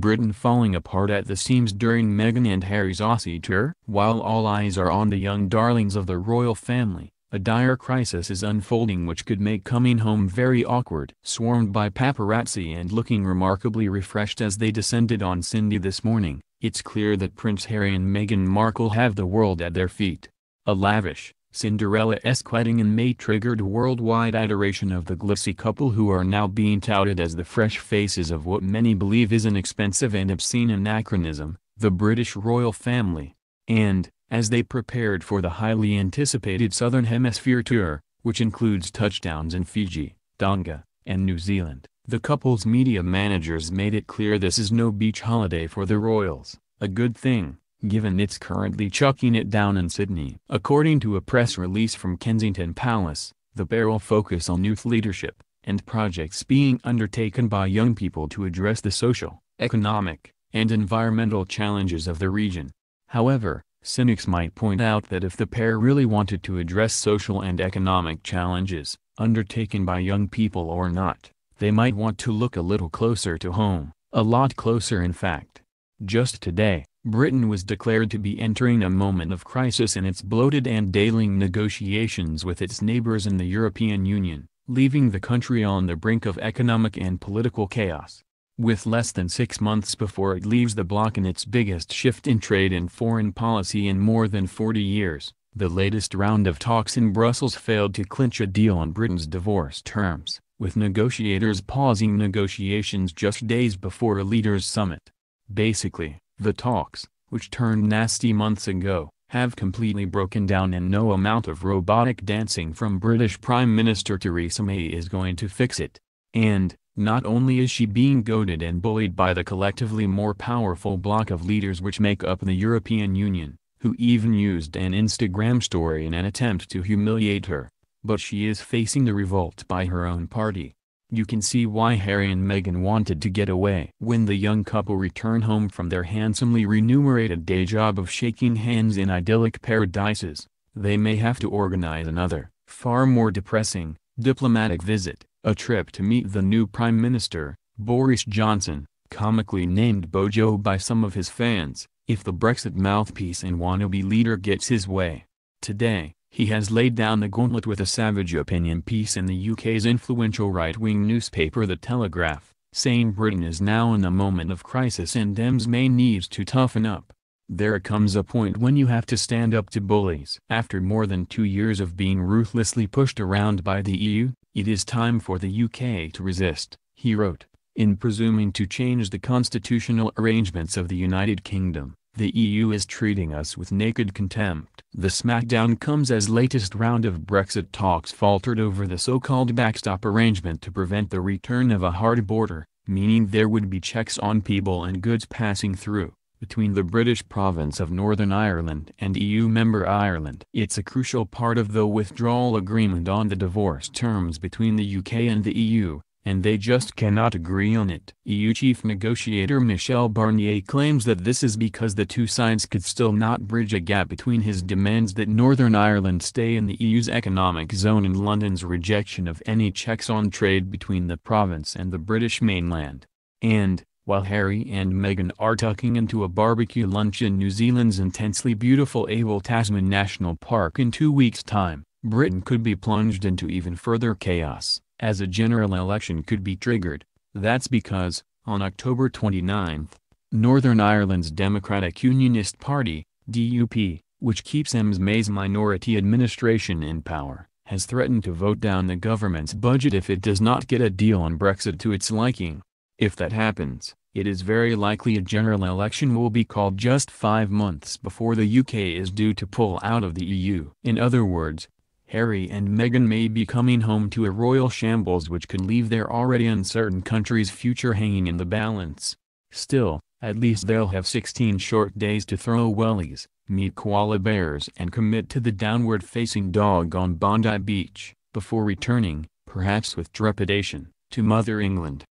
Britain falling apart at the seams during Meghan and Harry's Aussie tour? While all eyes are on the young darlings of the royal family, a dire crisis is unfolding which could make coming home very awkward. Swarmed by paparazzi and looking remarkably refreshed as they descended on Cindy this morning, it's clear that Prince Harry and Meghan Markle have the world at their feet. A lavish, Cinderella-esque wedding in May triggered worldwide adoration of the glitzy couple, who are now being touted as the fresh faces of what many believe is an expensive and obscene anachronism, the British royal family. And, as they prepared for the highly anticipated Southern Hemisphere tour, which includes touchdowns in Fiji, Tonga, and New Zealand, the couple's media managers made it clear this is no beach holiday for the royals, a good thing, given it's currently chucking it down in Sydney. According to a press release from Kensington Palace, the pair will focus on youth leadership, and projects being undertaken by young people to address the social, economic, and environmental challenges of the region. However, cynics might point out that if the pair really wanted to address social and economic challenges, undertaken by young people or not, they might want to look a little closer to home, a lot closer in fact. Just today, Britain was declared to be entering a moment of crisis in its bloated and ailing negotiations with its neighbors in the European Union, leaving the country on the brink of economic and political chaos. With less than 6 months before it leaves the bloc in its biggest shift in trade and foreign policy in more than 40 years, the latest round of talks in Brussels failed to clinch a deal on Britain's divorce terms, with negotiators pausing negotiations just days before a leaders' summit. Basically, the talks, which turned nasty months ago, have completely broken down, and no amount of robotic dancing from British Prime Minister Theresa May is going to fix it. And, not only is she being goaded and bullied by the collectively more powerful bloc of leaders which make up the European Union, who even used an Instagram story in an attempt to humiliate her, but she is facing the revolt by her own party. You can see why Harry and Meghan wanted to get away. When the young couple return home from their handsomely remunerated day job of shaking hands in idyllic paradises, they may have to organize another, far more depressing, diplomatic visit, a trip to meet the new Prime Minister, Boris Johnson, comically named Bojo by some of his fans, if the Brexit mouthpiece and wannabe leader gets his way. Today, he has laid down the gauntlet with a savage opinion piece in the UK's influential right-wing newspaper The Telegraph, saying Britain is now in a moment of crisis and Dems may need to toughen up. There comes a point when you have to stand up to bullies. After more than 2 years of being ruthlessly pushed around by the EU, it is time for the UK to resist, he wrote. In presuming to change the constitutional arrangements of the United Kingdom, the EU is treating us with naked contempt. The smackdown comes as latest round of Brexit talks faltered over the so-called backstop arrangement to prevent the return of a hard border, meaning there would be checks on people and goods passing through, between the British province of Northern Ireland and EU member Ireland. It's a crucial part of the withdrawal agreement on the divorce terms between the UK and the EU, and they just cannot agree on it. EU chief negotiator Michel Barnier claims that this is because the two sides could still not bridge a gap between his demands that Northern Ireland stay in the EU's economic zone and London's rejection of any checks on trade between the province and the British mainland. And, while Harry and Meghan are tucking into a barbecue lunch in New Zealand's intensely beautiful Abel Tasman National Park in 2 weeks' time, Britain could be plunged into even further chaos, as a general election could be triggered. That's because, on October 29, Northern Ireland's Democratic Unionist Party, DUP, which keeps May's minority administration in power, has threatened to vote down the government's budget if it does not get a deal on Brexit to its liking. If that happens, it is very likely a general election will be called just 5 months before the UK is due to pull out of the EU. In other words, Harry and Meghan may be coming home to a royal shambles which could leave their already uncertain country's future hanging in the balance. Still, at least they'll have 16 short days to throw wellies, meet koala bears and commit to the downward-facing dog on Bondi Beach, before returning, perhaps with trepidation, to Mother England.